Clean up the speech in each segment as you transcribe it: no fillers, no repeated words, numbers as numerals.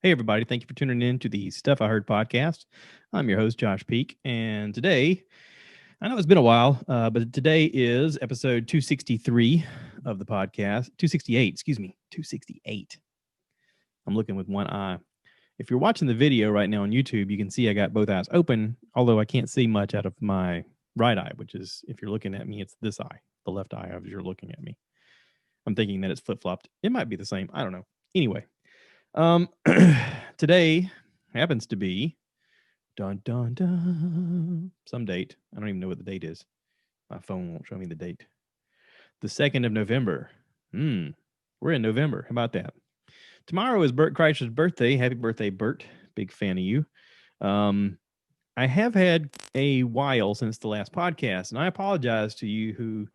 Hey, everybody. Thank you for tuning in to the Stuff I Heard podcast. I'm your host, Josh Peak. And today, I know it's been a while, but today is episode 263 of the podcast. 268, excuse me, 268. I'm looking with one eye. If you're watching the video right now on YouTube, you can see I got both eyes open, although I can't see much out of my right eye, which is, if you're looking at me, it's this eye, the left eye, as you're looking at me. I'm thinking that it's flip flopped. It might be the same. I don't know. Anyway, um, today happens to be dun dun dun some date. I don't even know what the date is. My phone won't show me the date. The 2nd of November. We're in November. How about that? Tomorrow is Bert Kreischer's birthday. Happy birthday, Bert. Big fan of you. Um, I have had a while since the last podcast, and I apologize to you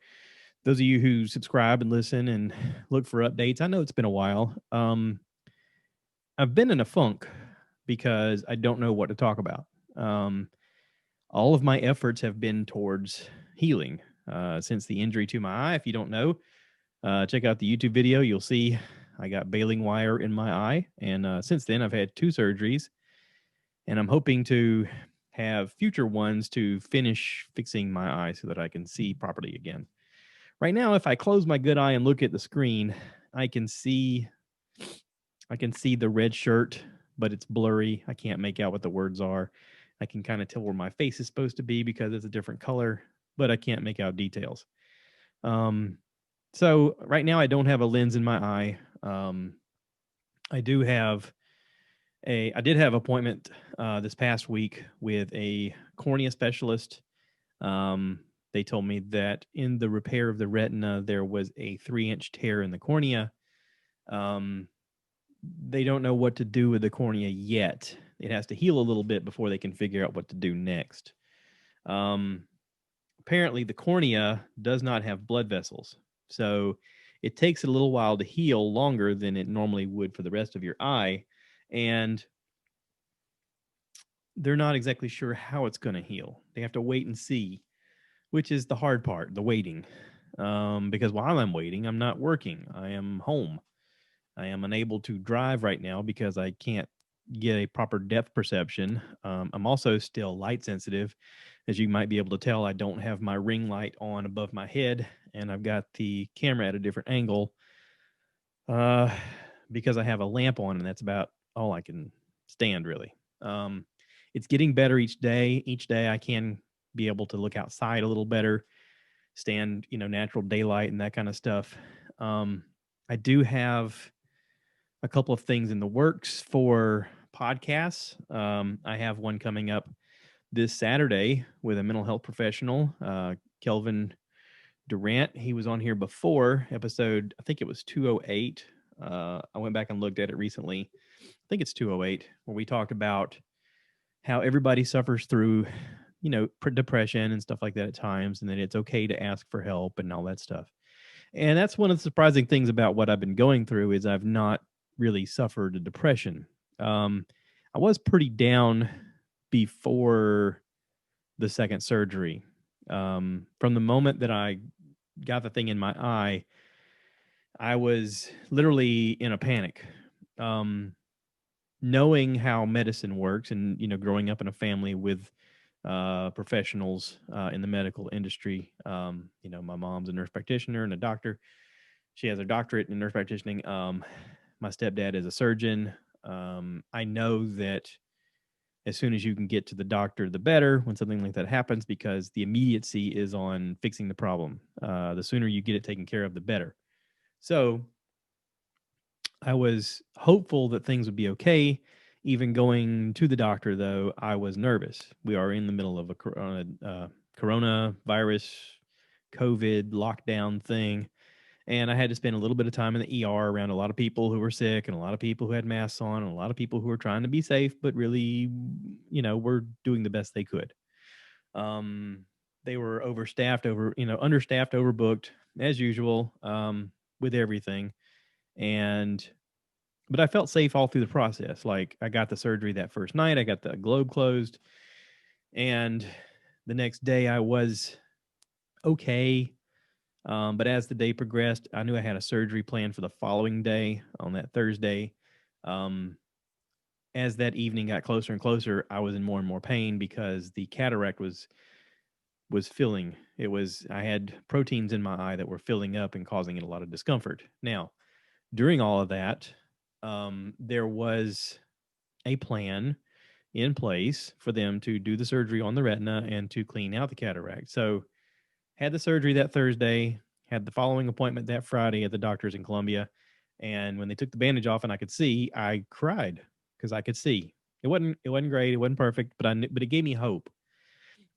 those of you who subscribe and listen and look for updates. I know it's been a while. I've been in a funk because I don't know what to talk about. Um, all of my efforts have been towards healing since the injury to my eye. If you don't know, check out the YouTube video. You'll see I got baling wire in my eye. And since then, I've had 2 surgeries. And I'm hoping to have future ones to finish fixing my eye so that I can see properly again. Right now, if I close my good eye and look at the screen, I can see the red shirt, but it's blurry. I can't make out what the words are. I can kind of tell where my face is supposed to be because it's a different color, but I can't make out details. Um, so right now I don't have a lens in my eye. I do have I did have appointment this past week with a cornea specialist. Um, they told me that in the repair of the retina, there was a 3-inch tear in the cornea. Um, they don't know what to do with the cornea yet. It has to heal a little bit before they can figure out what to do next. Um, Apparently, the cornea does not have blood vessels, so it takes a little while to heal, longer than it normally would for the rest of your eye, and they're not exactly sure how it's going to heal. They have to wait and see, which is the hard part, the waiting. Because while I'm waiting, I'm not working. I am home. I am unable to drive right now because I can't get a proper depth perception. I'm also still light sensitive. As you might be able to tell, I don't have my ring light on above my head, and I've got the camera at a different angle uh, because I have a lamp on, and that's about all I can stand, really. Um, it's getting better each day. Each day I can be able to look outside a little better, stand, natural daylight and that kind of stuff. I do have a couple of things in the works for podcasts. I have one coming up this Saturday with a mental health professional, Kelvin Durant. He was on here before, episode, I think it was 208. I went back and looked at it recently. I think it's 208, where we talked about how everybody suffers through, depression and stuff like that at times, and that it's okay to ask for help and all that stuff. And that's one of the surprising things about what I've been going through is I've not really suffered a depression. Um, I was pretty down before the second surgery. From the moment that I got the thing in my eye, I was literally in a panic. Um, Knowing how medicine works, and growing up in a family with professionals in the medical industry. My mom's a nurse practitioner and a doctor. She has her doctorate in nurse practitioning. My stepdad is a surgeon. I know that as soon as you can get to the doctor, the better when something like that happens, because the immediacy is on fixing the problem. The sooner you get it taken care of, the better. So I was hopeful that things would be okay. Even going to the doctor, though, I was nervous. We are in the middle of a coronavirus, COVID lockdown thing. And I had to spend a little bit of time in the ER around a lot of people who were sick and a lot of people who had masks on and a lot of people who were trying to be safe, but really, were doing the best they could. Um, they were overstaffed, understaffed, overbooked as usual, with everything. And but I felt safe all through the process. Like, I got the surgery that first night, I got the globe closed, and the next day I was okay. But as the day progressed, I knew I had a surgery planned for the following day on that Thursday. Um, as that evening got closer and closer, I was in more and more pain because the cataract was filling. It was I had proteins in my eye that were filling up and causing it a lot of discomfort. Now, during all of that, there was a plan in place for them to do the surgery on the retina and to clean out the cataract. So, had the surgery that Thursday, had the following appointment that Friday at the doctor's in Columbia, and when they took the bandage off and I could see, I cried because I could see. It wasn't great, it wasn't perfect, but it gave me hope.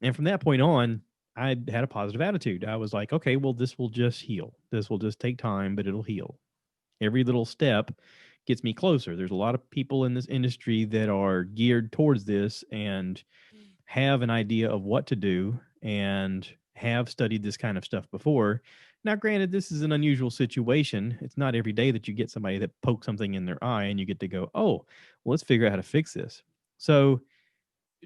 And from that point on, I had a positive attitude. I was like, okay, well, this will just heal. This will just take time, but it'll heal. Every little step gets me closer. There's a lot of people in this industry that are geared towards this and have an idea of what to do and have studied this kind of stuff before. Now, granted, this is an unusual situation. It's not every day that you get somebody that pokes something in their eye and you get to go, oh, well, let's figure out how to fix this. So,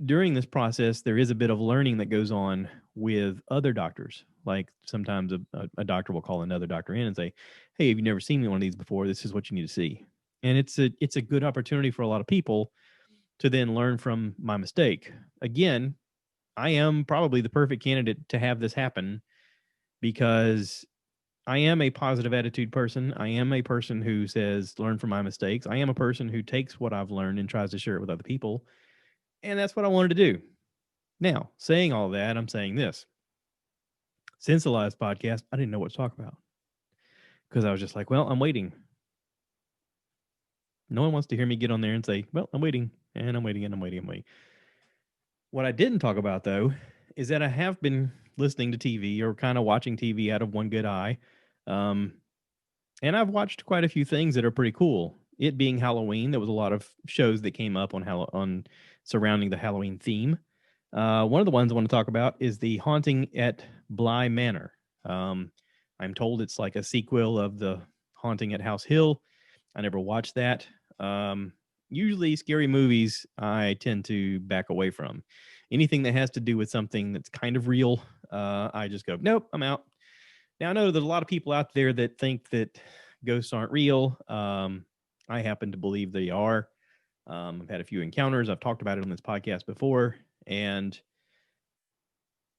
during this process, there is a bit of learning that goes on with other doctors. Like sometimes a doctor will call another doctor in and say, "Hey, have you never seen one of these before? This is what you need to see." And it's a good opportunity for a lot of people to then learn from my mistake. Again, I am probably the perfect candidate to have this happen because I am a positive attitude person. I am a person who says, learn from my mistakes. I am a person who takes what I've learned and tries to share it with other people. And that's what I wanted to do. Now, saying all that, I'm saying this. Since the last podcast, I didn't know what to talk about because I was just like, well, I'm waiting. No one wants to hear me get on there and say, well, I'm waiting and I'm waiting and I'm waiting and waiting. What I didn't talk about, though, is that I have been listening to TV or kind of watching TV out of one good eye. Um, and I've watched quite a few things that are pretty cool. It being Halloween, there was a lot of shows that came up on surrounding the Halloween theme. One of the ones I want to talk about is the Haunting at Bly Manor. Um, I'm told it's like a sequel of the Haunting at House Hill. I never watched that. Um, Usually, scary movies I tend to back away from. Anything that has to do with something that's kind of real, I just go, nope, I'm out. Now, I know there's a lot of people out there that think that ghosts aren't real. I happen to believe they are. I've had a few encounters. I've talked about it on this podcast before. And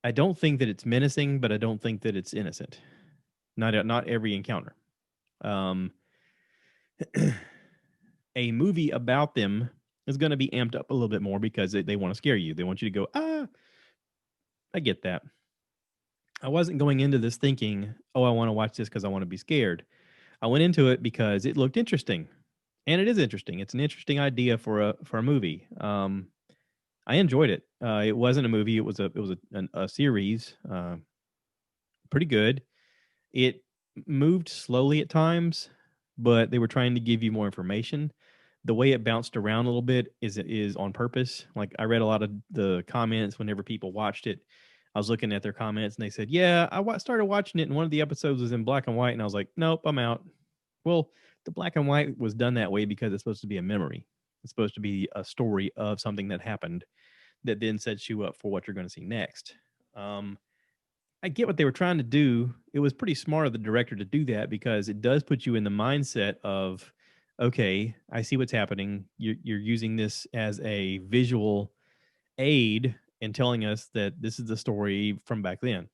I don't think that it's menacing, but I don't think that it's innocent. Not every encounter. Um, a movie about them is going to be amped up a little bit more because they want to scare you. They want you to go, ah, I get that. I wasn't going into this thinking, oh, I want to watch this because I want to be scared. I went into it because it looked interesting, and it is interesting. It's an interesting idea for a movie. I enjoyed it. It wasn't a movie; it was a series. Pretty good. It moved slowly at times, but they were trying to give you more information. The way it bounced around a little bit is on purpose. Like I read a lot of the comments whenever people watched it. I was looking at their comments and they said, "Yeah, started watching it and one of the episodes was in black and white." And I was like, "Nope, I'm out." Well, the black and white was done that way because it's supposed to be a memory. It's supposed to be a story of something that happened that then sets you up for what you're going to see next. Um, I get what they were trying to do. It was pretty smart of the director to do that because it does put you in the mindset of, okay, I see what's happening. You're using this as a visual aid in telling us that this is the story from back then.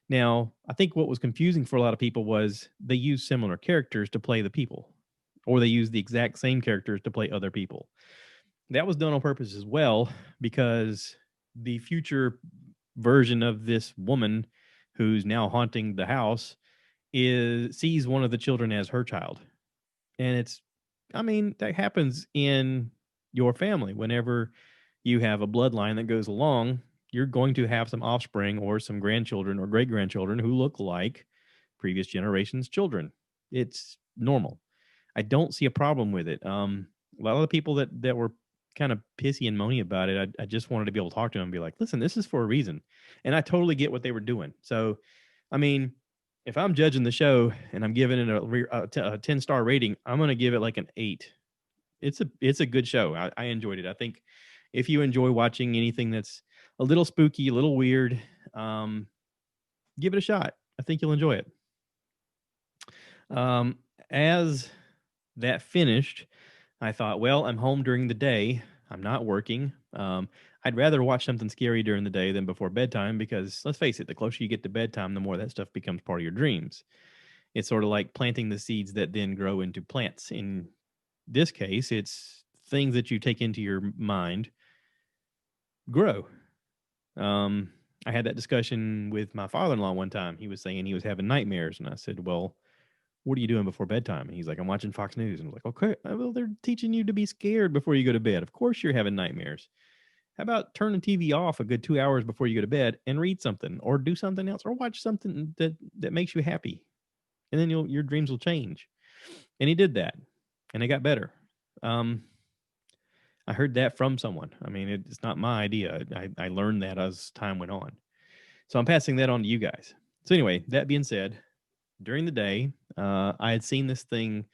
Now, I think what was confusing for a lot of people was they used similar characters to play the people, or they used the exact same characters to play other people. That was done on purpose as well because the future version of this woman who's now haunting the house is sees one of the children as her child. And it's I mean, that happens in your family whenever you have a bloodline that goes along, you're going to have some offspring or some grandchildren or great grandchildren who look like previous generations' children. It's normal. I don't see a problem with it. A lot of the people that were kind of pissy and moany about it, I just wanted to be able to talk to them and be like, listen, this is for a reason. And I totally get what they were doing. So, I mean, if I'm judging the show and I'm giving it a 10-star rating, I'm going to give it like an 8. It's a good show. I enjoyed it. I think if you enjoy watching anything that's a little spooky, a little weird, um, give it a shot. I think you'll enjoy it. As that finished, I thought, well, I'm home during the day. I'm not working. I'd rather watch something scary during the day than before bedtime because let's face it, the closer you get to bedtime, the more that stuff becomes part of your dreams. It's sort of like planting the seeds that then grow into plants. In this case, it's things that you take into your mind grow. Um, I had that discussion with my father-in-law one time. He was saying he was having nightmares, and I said, "Well, what are you doing before bedtime?" And he's like, "I'm watching Fox News." And I was like, "Okay, well, they're teaching you to be scared before you go to bed. Of course, you're having nightmares. How about turn the TV off a good 2 hours before you go to bed and read something, or do something else, or watch something that makes you happy, and then your dreams will change." And he did that, and it got better. Um, I heard that from someone. I mean, it's not my idea. I learned that as time went on. So I'm passing that on to you guys. So anyway, that being said, during the day, I had seen this thing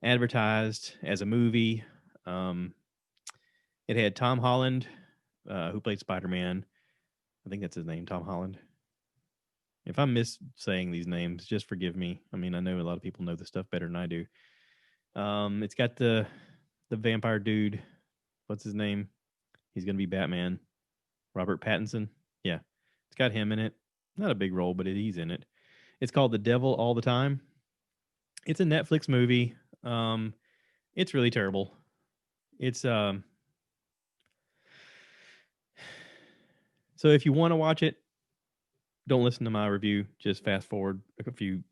advertised as a movie. Um, it had Tom Holland, who played Spider Man. I think that's his name, Tom Holland. If I'm saying these names, just forgive me. I mean, I know a lot of people know this stuff better than I do. It's got the vampire dude. What's his name? He's gonna be Batman. Robert Pattinson. Yeah, it's got him in it. Not a big role, but he's in it. It's called The Devil All the Time. It's a Netflix movie. Um, it's really terrible. It's so if you want to watch it, don't listen to my review. Just fast forward a few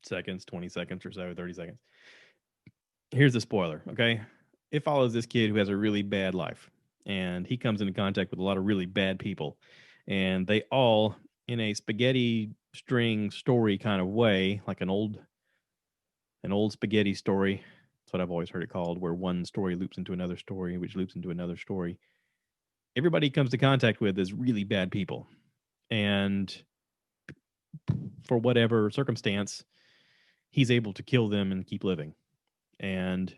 seconds, 20 seconds or so, 30 seconds. Here's the spoiler, okay? It follows this kid who has a really bad life, and he comes into contact with a lot of really bad people, and they all, in a spaghetti string story kind of way, like an old spaghetti story. That's what I've always heard it called, where one story loops into another story, which loops into another story. Everybody he comes to contact with is really bad people, and for whatever circumstance, he's able to kill them and keep living. And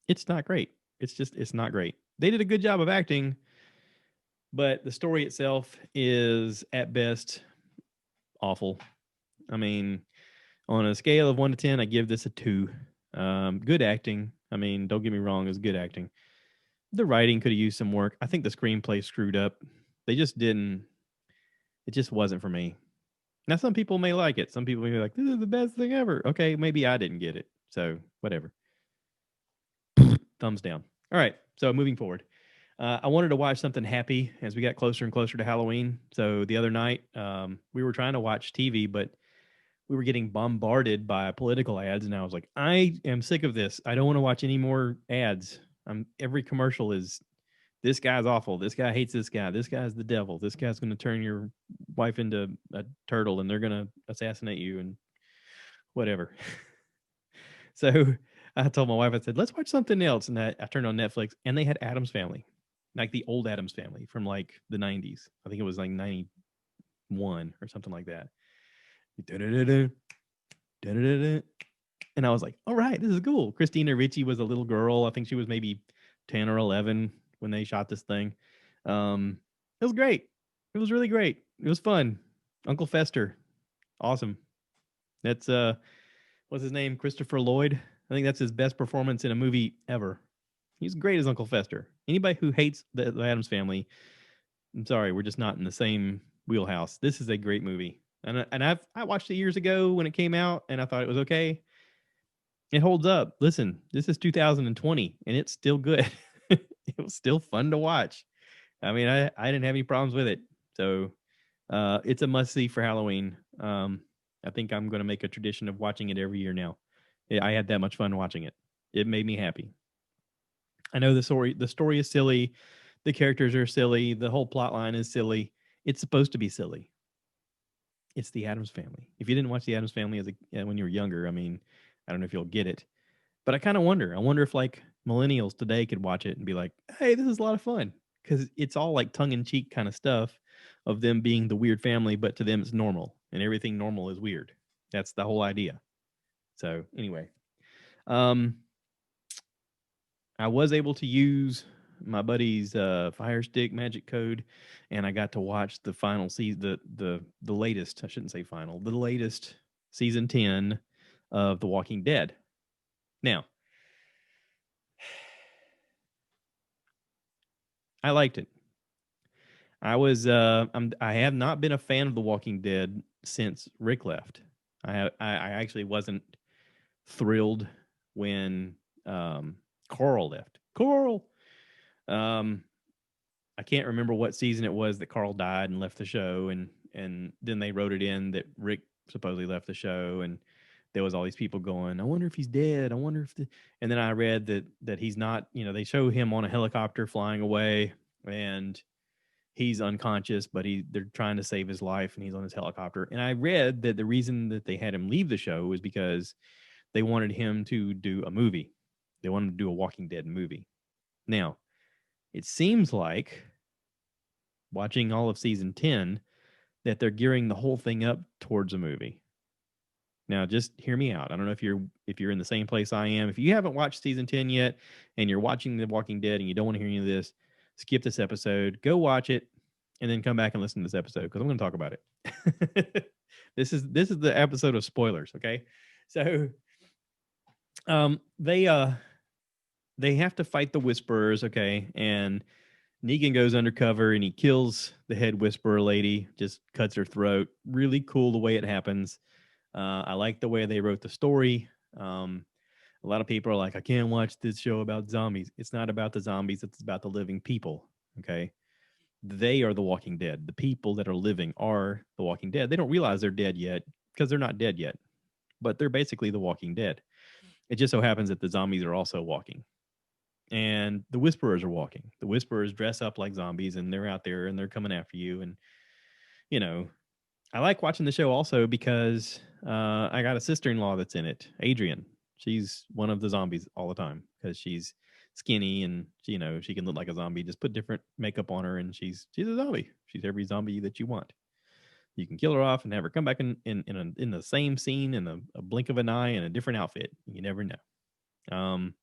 it's not great. It's not great. They did a good job of acting, but the story itself is at best awful. I mean, on a scale of 1 to 10, I give this a 2. Good acting. I mean, don't get me wrong, it's good acting. The writing could have used some work. I think the screenplay screwed up. They just didn't. It just wasn't for me. Now, some people may like it. Some people may be like, "This is the best thing ever." Okay, maybe I didn't get it. So whatever. Thumbs down. All right. So moving forward, I wanted to watch something happy as we got closer and closer to Halloween. So the other night, we were trying to watch TV, but we were getting bombarded by political ads, and I was like, I am sick of this. I don't want to watch any more ads. Every commercial is this guy's awful. This guy hates this guy. This guy's the devil. This guy's going to turn your wife into a turtle, and they're going to assassinate you and whatever. So I told my wife, I said, let's watch something else. And I turned on Netflix, and they had Adam's Family, like the old Adam's Family from like the 90s. I think it was like 91 or something like that. Da-da-da-da, da-da-da-da. And I was like, all right, this is cool. Christina Ricci was a little girl. I think she was maybe 10 or 11 when they shot this thing. It was great. It was really great. It was fun. Uncle Fester, awesome. That's what's his name? Christopher Lloyd. I think that's his best performance in a movie ever. He's great as Uncle Fester. Anybody who hates the Addams Family, I'm sorry, we're just not in the same wheelhouse. This is a great movie, and I watched it years ago when it came out, and I thought it was okay. It holds up. Listen, this is 2020, and it's still good. It was still fun to watch. I mean, I didn't have any problems with it. So it's a must see for Halloween. I think I'm going to make a tradition of watching it every year now. I had that much fun watching it. It made me happy. I know the story is silly, the characters are silly, the whole plot line is silly. It's supposed to be silly. It's the Adams Family. If you didn't watch the Adams Family when you were younger, I mean, I don't know if you'll get it, but I kind of wonder. I wonder if like millennials today could watch it and be like, "Hey, this is a lot of fun," because it's all like tongue in cheek kind of stuff of them being the weird family, but to them it's normal, and everything normal is weird. That's the whole idea. So anyway, um, I was able to use my buddy's Fire Stick magic code, and I got to watch the final season, the latest. I shouldn't say final, the latest season 10 of The Walking Dead. Now, I liked it. I have not been a fan of The Walking Dead since Rick left. I actually wasn't thrilled when Carl left. Carl. Um, I can't remember what season it was that Carl died and left the show, and then they wrote it in that Rick supposedly left the show, and there was all these people going, I wonder if he's dead. I wonder if and then I read that he's not. They show him on a helicopter flying away, and he's unconscious, but they're trying to save his life, and he's on his helicopter. And I read that the reason that they had him leave the show was because they wanted him to do a movie. They wanted to do a Walking Dead movie. Now, it seems like, watching all of season 10, that they're gearing the whole thing up towards a movie. Now, just hear me out. I don't know if you're in the same place I am. If you haven't watched season 10 yet and you're watching The Walking Dead and you don't want to hear any of this, skip this episode, go watch it, and then come back and listen to this episode because I'm going to talk about it. This is the episode of spoilers, okay? So, they have to fight the Whisperers, okay? And Negan goes undercover and he kills the head Whisperer lady, just cuts her throat. Really cool the way it happens. I like the way they wrote the story. A lot of people are like, I can't watch this show about zombies. It's not about the zombies. It's about the living people. Okay. They are the Walking Dead. The people that are living are the Walking Dead. They don't realize they're dead yet because they're not dead yet, but they're basically the Walking Dead. It just so happens that the zombies are also walking. And the Whisperers are walking. The Whisperers dress up like zombies and they're out there and they're coming after you. And, you know, I like watching the show also because I got a sister-in-law that's in it, Adrian. She's one of the zombies all the time because she's skinny and she can look like a zombie. Just put different makeup on her and she's a zombie. She's every zombie that you want. You can kill her off and have her come back in the same scene in a blink of an eye in a different outfit. You never know.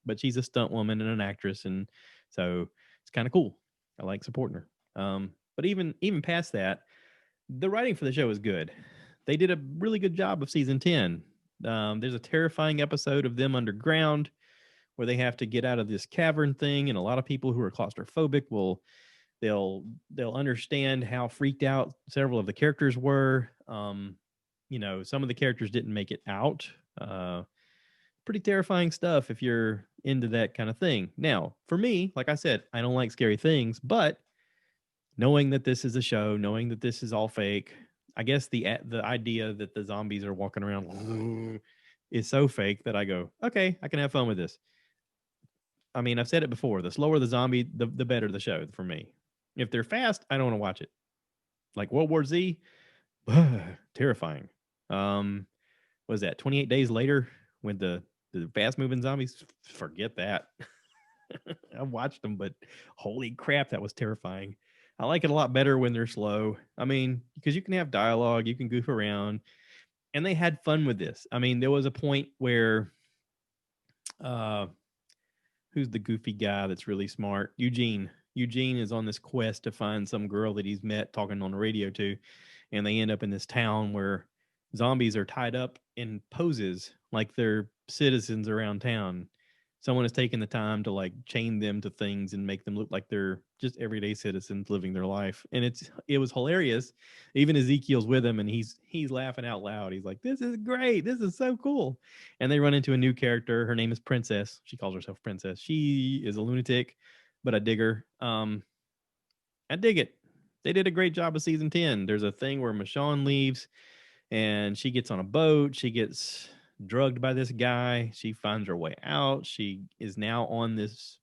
But she's a stunt woman and an actress, and so it's kind of cool. I like supporting her. But even past that, the writing for the show is good. They did a really good job of season 10. There's a terrifying episode of them underground where they have to get out of this cavern thing, and a lot of people who are claustrophobic they'll understand how freaked out several of the characters were. Some of the characters didn't make it out. Pretty terrifying stuff if you're into that kind of thing. Now, for me, like I said, I don't like scary things, but knowing that this is a show, knowing that this is all fake, I guess the idea that the zombies are walking around is so fake that I go, okay, I can have fun with this. I mean, I've said it before. The slower the zombie, the better the show for me. If they're fast, I don't want to watch it. Like World War Z, terrifying. Was that 28 days later when the fast moving zombies? Forget that. I watched them, but holy crap, that was terrifying. I like it a lot better when they're slow. I mean, because you can have dialogue, you can goof around, and they had fun with this. I mean, there was a point where, who's the goofy guy that's really smart? Eugene. Eugene is on this quest to find some girl that he's met talking on the radio to, and they end up in this town where zombies are tied up in poses like they're citizens around town. Someone has taken the time to like chain them to things and make them look like they're just everyday citizens living their life. And it was hilarious. Even Ezekiel's with him and he's laughing out loud. He's like, this is great. This is so cool. And they run into a new character. Her name is Princess. She calls herself Princess. She is a lunatic, but I dig her. I dig it. They did a great job of season 10. There's a thing where Michonne leaves and she gets on a boat. She gets drugged by this guy. She finds her way out. She is now on this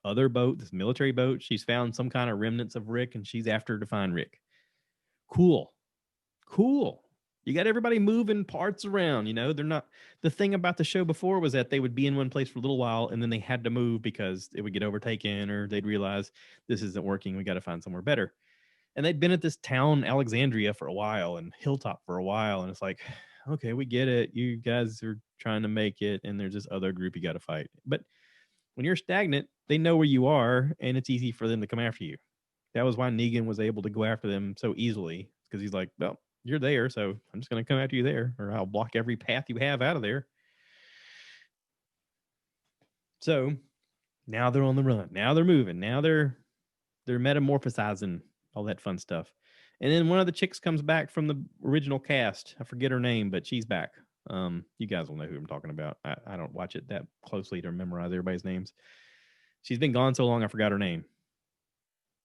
other boat, this military boat. She's found some kind of remnants of Rick and she's after to find Rick. Cool. You got everybody moving parts around. They're not. The thing about the show before was that they would be in one place for a little while and then they had to move because it would get overtaken or they'd realize this isn't working. We got to find somewhere better. And they'd been at this town, Alexandria, for a while and Hilltop for a while. And it's like, okay, we get it. You guys are trying to make it. And there's this other group you got to fight. But when you're stagnant, they know where you are and it's easy for them to come after you. That was why Negan was able to go after them so easily because he's like, well, you're there. So I'm just going to come after you there or I'll block every path you have out of there. So now they're on the run. Now they're moving. Now they're They're metamorphosizing, all that fun stuff. And then one of the chicks comes back from the original cast. I forget her name, but she's back. You guys will know who I'm talking about. I don't watch it that closely to memorize everybody's names. She's been gone so long, I forgot her name.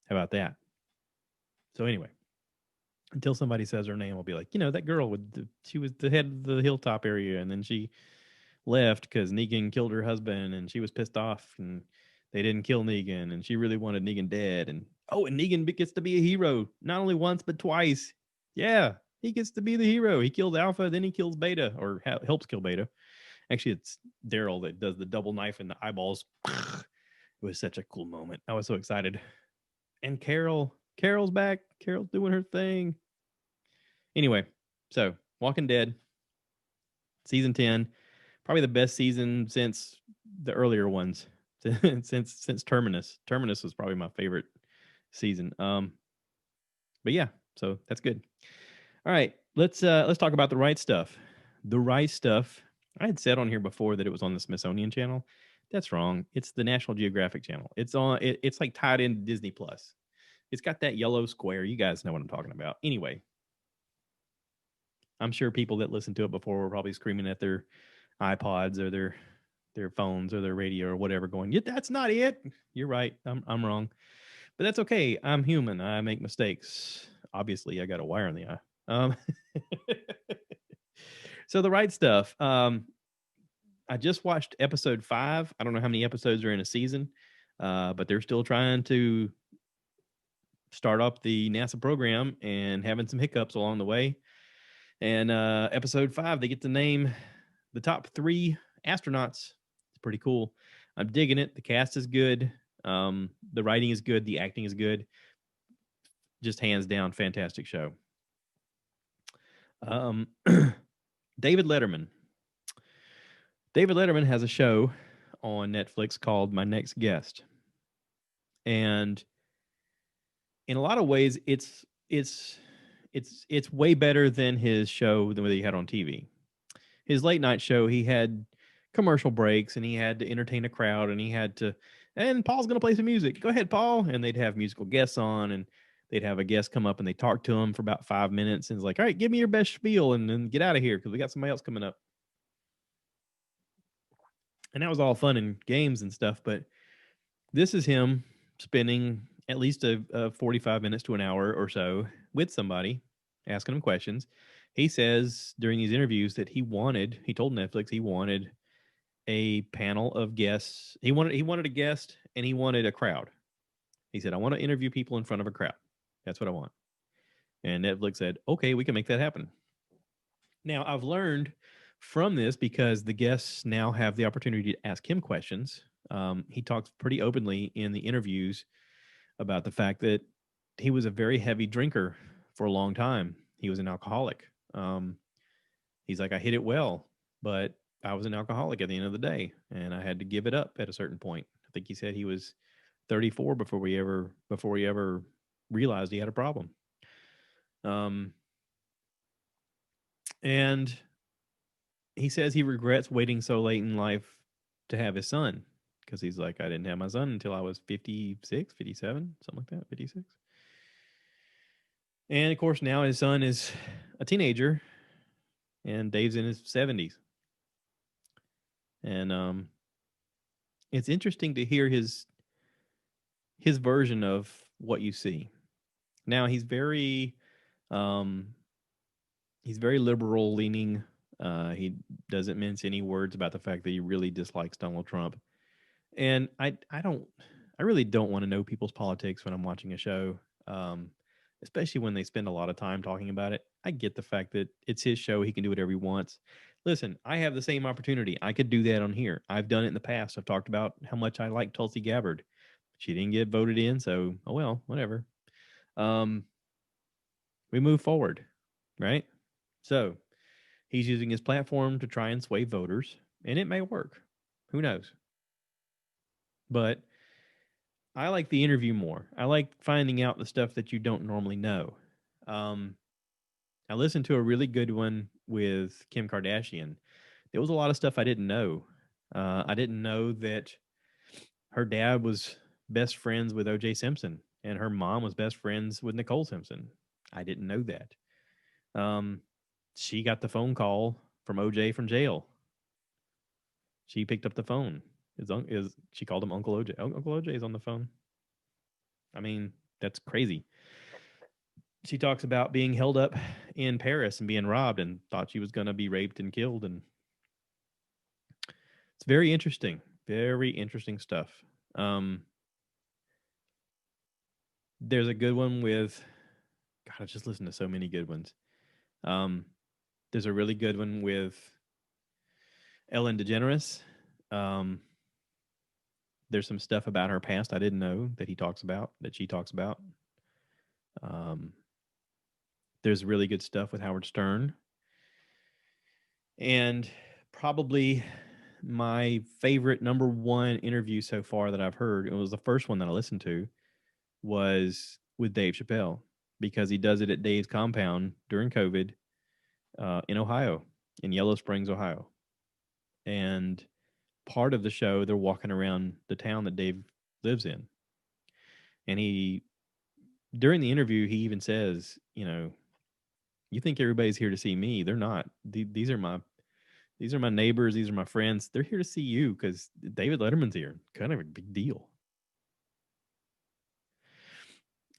How about that? So anyway, until somebody says her name, I'll be like, that girl she was the head of the hilltop area, and then she left because Negan killed her husband, and she was pissed off, and they didn't kill Negan, and she really wanted Negan dead, and Negan gets to be a hero not only once but twice. Yeah, he gets to be the hero. He kills Alpha, then he kills Beta, or helps kill Beta. Actually, it's Daryl that does the double knife in the eyeballs. It was such a cool moment. I was so excited. And Carol's back. Carol's doing her thing. Anyway, so Walking Dead, season 10, probably the best season since the earlier ones, since Terminus. Terminus was probably my favorite season. But yeah, so that's good. All right, let's talk about The Right Stuff. The Right Stuff. I had said on here before that it was on the Smithsonian Channel. That's wrong. It's the National Geographic Channel. It's on. It's like tied into Disney Plus. It's got that yellow square. You guys know what I'm talking about. Anyway, I'm sure people that listened to it before were probably screaming at their iPods or their phones or their radio or whatever, going, "Yeah, that's not it." You're right. I'm wrong, but that's okay. I'm human. I make mistakes. Obviously, I got a wire in the eye. So The Right Stuff. I just watched episode 5. I don't know how many episodes are in a season, but they're still trying to start up the NASA program and having some hiccups along the way. And episode 5, they get to name the top 3 astronauts. It's pretty cool. I'm digging it. The cast is good. The writing is good. The acting is good. Just hands down, fantastic show. David Letterman. David Letterman has a show on Netflix called My Next Guest. And in a lot of ways, it's way better than his show than what he had on TV. His late night show, he had commercial breaks and he had to entertain a crowd and Paul's going to play some music. Go ahead, Paul. And they'd have musical guests on and they'd have a guest come up and they talk to him for about 5 minutes. And it's like, all right, give me your best spiel and then get out of here because we got somebody else coming up. And that was all fun and games and stuff. But this is him spending at least a 45 minutes to an hour or so with somebody, asking them questions. He says during these interviews that he told Netflix he wanted a panel of guests. He wanted a guest and he wanted a crowd. He said, I want to interview people in front of a crowd. That's what I want. And Netflix said, okay, we can make that happen. Now, I've learned from this because the guests now have the opportunity to ask him questions. He talks pretty openly in the interviews about the fact that he was a very heavy drinker for a long time. He was an alcoholic. He's like, I hit it well, but I was an alcoholic at the end of the day, and I had to give it up at a certain point. I think he said he was 34 before he ever realized he had a problem. And he says he regrets waiting so late in life to have his son because he's like, I didn't have my son until I was 56, 57, something like that, 56. And of course, now his son is a teenager and Dave's in his 70s. And it's interesting to hear his version of what you see. Now he's very liberal leaning. He doesn't mince any words about the fact that he really dislikes Donald Trump. And I really don't want to know people's politics when I'm watching a show, especially when they spend a lot of time talking about it. I get the fact that it's his show. He can do whatever he wants. Listen, I have the same opportunity. I could do that on here. I've done it in the past. I've talked about how much I like Tulsi Gabbard. She didn't get voted in, so, oh well, whatever. We move forward, right? So he's using his platform to try and sway voters, and it may work. Who knows? But I like the interview more. I like finding out the stuff that you don't normally know. I listened to a really good one with Kim Kardashian. There was a lot of stuff I didn't know. I didn't know that her dad was best friends with O.J. Simpson, and her mom was best friends with Nicole Simpson. I didn't know that. Um, she got the phone call from OJ from jail. She picked up the phone. Is she called him Uncle OJ? Uncle OJ is on the phone. I mean, that's crazy. She talks about being held up in Paris and being robbed and thought she was going to be raped and killed. And it's very interesting stuff. Um, there's a good one with, God, I just listened to so many good ones. Um, there's a really good one with Ellen DeGeneres. Um, there's some stuff about her past I didn't know that she talks about. Um, there's really good stuff with Howard Stern. And probably my favorite number one interview so far that I've heard, it was the first one that I listened to, was with Dave Chappelle, because he does it at Dave's compound during COVID in Ohio, in Yellow Springs, Ohio. And part of the show, they're walking around the town that Dave lives in. And during the interview, he even says, you think everybody's here to see me. They're not. These are my neighbors. These are my friends. They're here to see you because David Letterman's here. Kind of a big deal.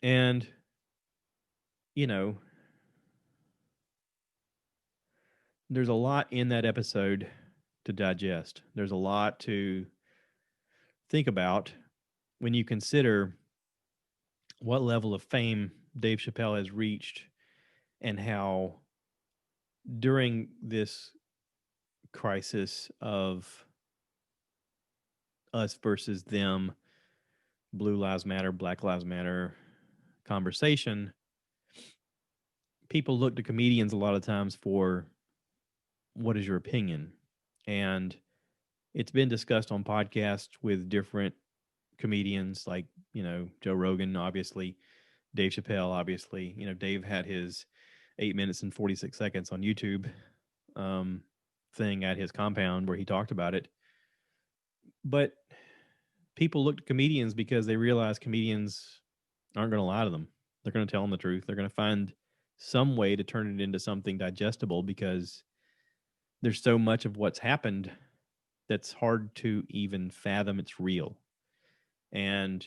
And, there's a lot in that episode to digest. There's a lot to think about when you consider what level of fame Dave Chappelle has reached and how during this crisis of us versus them, Blue Lives Matter, Black Lives Matter conversation, people look to comedians a lot of times for what is your opinion. And it's been discussed on podcasts with different comedians like, Joe Rogan, obviously, Dave Chappelle, obviously. Dave had his 8 minutes and 46 seconds on YouTube thing at his compound where he talked about it. But people look to comedians because they realize comedians aren't going to lie to them. They're going to tell them the truth. They're going to find some way to turn it into something digestible because there's so much of what's happened that's hard to even fathom it's real. And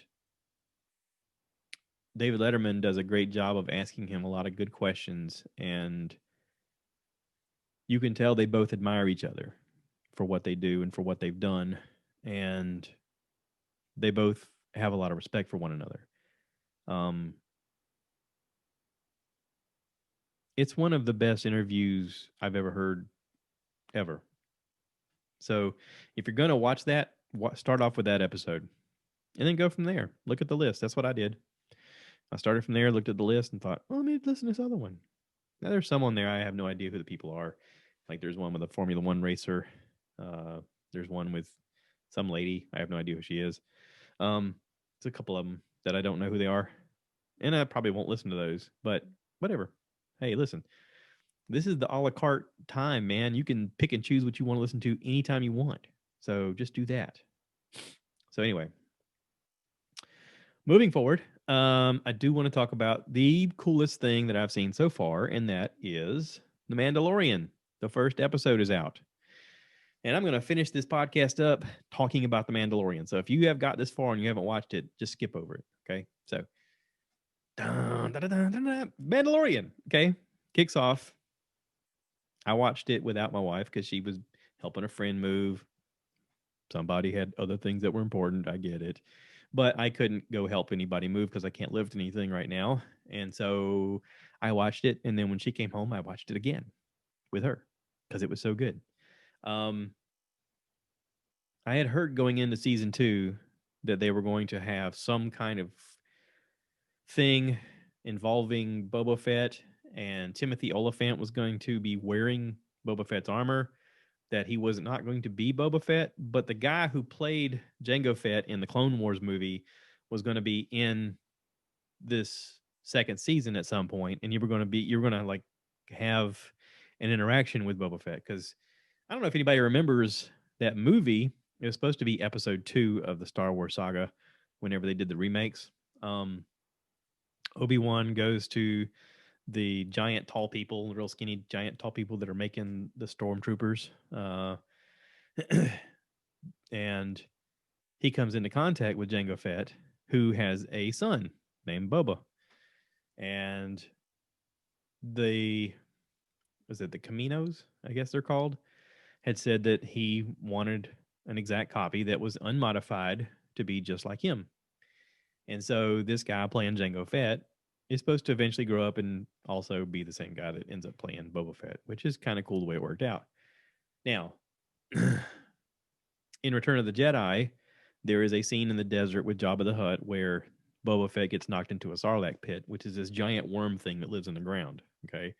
David Letterman does a great job of asking him a lot of good questions, and you can tell they both admire each other for what they do and for what they've done, and they both have a lot of respect for one another. It's one of the best interviews I've ever heard, ever. So if you're going to watch that, start off with that episode and then go from there. Look at the list. That's what I did. I started from there, looked at the list, and thought, let me listen to this other one. Now, there's some on there I have no idea who the people are. Like there's one with a Formula One racer. There's one with some lady. I have no idea who she is. It's a couple of them that I don't know who they are. And I probably won't listen to those, but whatever. Hey, listen, this is the a la carte time, man. You can pick and choose what you want to listen to anytime you want. So just do that. So anyway, moving forward, I do want to talk about the coolest thing that I've seen so far, and that is The Mandalorian. The first episode is out. And I'm going to finish this podcast up talking about The Mandalorian. So if you have got this far and you haven't watched it, just skip over it. Okay. So, Mandalorian. Okay. Kicks off. I watched it without my wife because she was helping a friend move. Somebody had other things that were important. I get it. But I couldn't go help anybody move because I can't lift anything right now. And so I watched it. And then when she came home, I watched it again with her because it was so good. I had heard going into season 2 that they were going to have some kind of thing involving Boba Fett, and Timothy Oliphant was going to be wearing Boba Fett's armor, that he was not going to be Boba Fett, but the guy who played Jango Fett in the Clone Wars movie was going to be in this second season at some point, and you were going to like have an interaction with Boba Fett, because I don't know if anybody remembers that movie. It was supposed to be episode 2 of the Star Wars saga whenever they did the remakes. Obi-Wan goes to the giant tall people, the real skinny giant tall people that are making the stormtroopers. And he comes into contact with Jango Fett, who has a son named Boba. And the was it the Caminos, I guess they're called, had said that he wanted an exact copy that was unmodified to be just like him. And so this guy playing Jango Fett is supposed to eventually grow up and also be the same guy that ends up playing Boba Fett, which is kind of cool the way it worked out. Now, in Return of the Jedi, there is a scene in the desert with Jabba the Hutt where Boba Fett gets knocked into a Sarlacc pit, which is this giant worm thing that lives in the ground. Okay.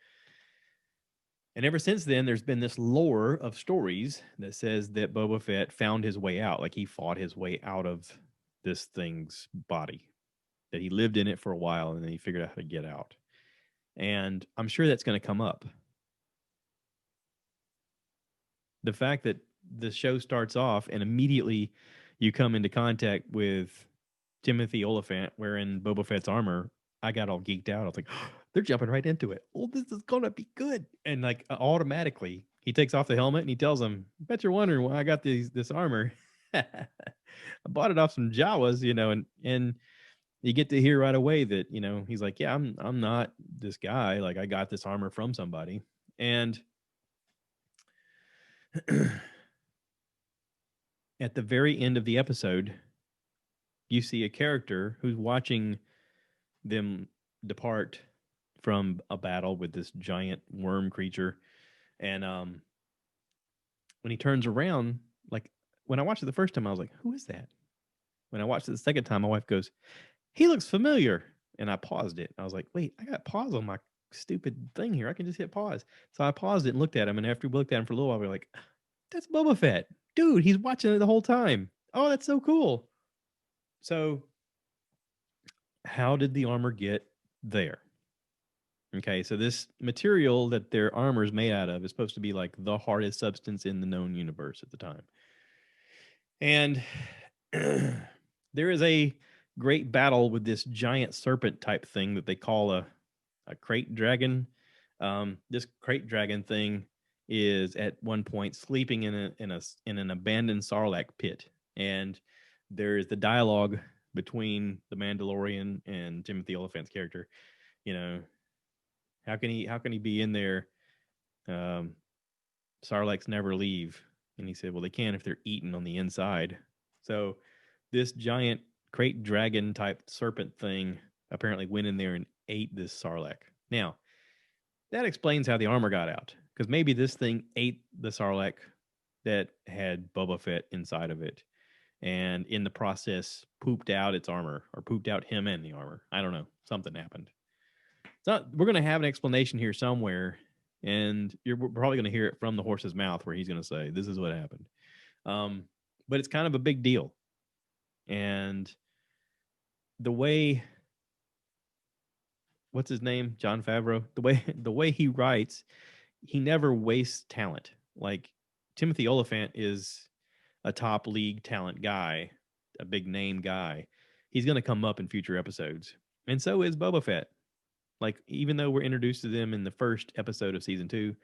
And ever since then, there's been this lore of stories that says that Boba Fett found his way out, like he fought his way out of this thing's body, that he lived in it for a while and then he figured out how to get out. And I'm sure that's going to come up. The fact that the show starts off and immediately you come into contact with Timothy Oliphant wearing Boba Fett's armor, I got all geeked out. I was like, oh, they're jumping right into it. Oh, this is gonna be good. And like automatically, he takes off the helmet and he tells him, "Bet you're wondering why I got this armor. I bought it off some Jawas, and you get to hear right away that he's like, yeah, I'm not this guy. Like I got this armor from somebody, and at the very end of the episode, you see a character who's watching them depart from a battle with this giant worm creature. And when he turns around, like when I watched it the first time, I was like, who is that? When I watched it the second time, my wife goes, he looks familiar. And I paused it. I was like, wait, I got pause on my stupid thing here. I can just hit pause. So I paused it and looked at him. And after we looked at him for a little while, we were like, that's Boba Fett. Dude, he's watching it the whole time. Oh, that's so cool. So how did the armor get there? Okay, so this material that their armor is made out of is supposed to be like the hardest substance in the known universe at the time. And there is a great battle with this giant serpent type thing that they call a crate dragon. This crate dragon thing is at one point sleeping in an abandoned Sarlacc pit, and there's the dialogue between the Mandalorian and Timothy Oliphant's character. You know, how can he be in there? Um, Sarlaccs never leave, and he said, "Well, they can if they're eaten on the inside." So this giant crate dragon type serpent thing apparently went in there and ate this Sarlacc. Now that explains how the armor got out, because maybe this thing ate the Sarlacc that had Boba Fett inside of it, and in the process pooped out its armor or pooped out him and the armor. I don't know. Something happened. So we're going to have an explanation here somewhere, and we're probably going to hear it from the horse's mouth where he's going to say, "This is what happened." But it's kind of a big deal, and the way what's his name, John Favreau, the way he writes, he never wastes talent. Like Timothy Oliphant is a top league talent guy, a big name guy. He's going to come up in future episodes, and so is Boba Fett. Like, even though we're introduced to them in the first episode of season 2,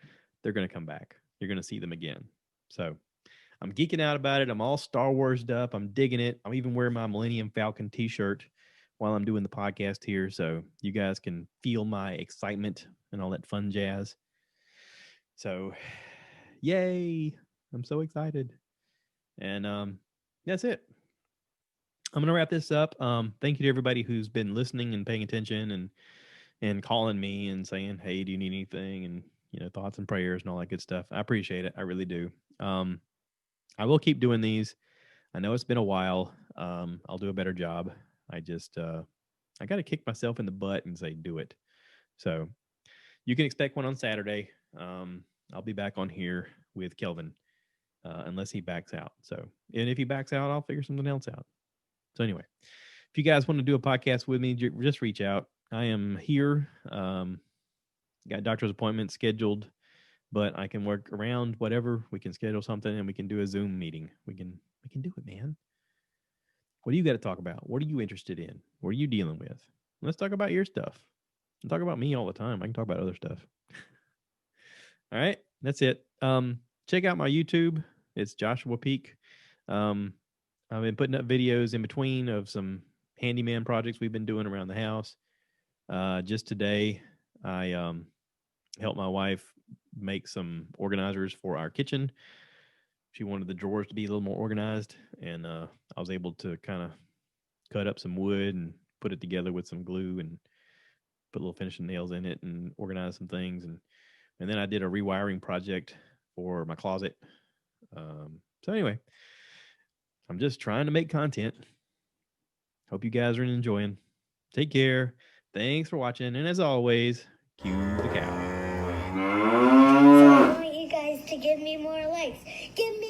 they're going to come back. You're going to see them again. So I'm geeking out about it. I'm all Star Warsed up. I'm digging it. I'm even wearing my Millennium Falcon t-shirt while I'm doing the podcast here. So you guys can feel my excitement and all that fun jazz. So yay. I'm so excited. And that's it. I'm going to wrap this up. Thank you to everybody who's been listening and paying attention and calling me and saying, "Hey, do you need anything?" and thoughts and prayers and all that good stuff. I appreciate it. I really do. I will keep doing these. I know it's been a while. I'll do a better job. I just I got to kick myself in the butt and say do it. So you can expect one on Saturday. I'll be back on here with Kelvin unless he backs out. So, and if he backs out, I'll figure something else out. So anyway, if you guys want to do a podcast with me, just reach out. I am here. Got doctor's appointment scheduled, but I can work around whatever. We can schedule something and we can do a Zoom meeting. We can do it, man. What do you got to talk about? What are you interested in? What are you dealing with? Let's talk about your stuff. I talk about me all the time. I can talk about other stuff. All right, that's it. Check out my YouTube. It's Joshua Peak. Um, I've been putting up videos in between of some handyman projects we've been doing around the house. Just today, I helped my wife make some organizers for our kitchen. She wanted the drawers to be a little more organized, and I was able to kind of cut up some wood and put it together with some glue and put little finishing nails in it and organize some things. And then I did a rewiring project for my closet. So anyway, I'm just trying to make content. Hope you guys are enjoying. Take care. Thanks for watching. And as always, cue the cow. So I want you guys to give me more likes. Give me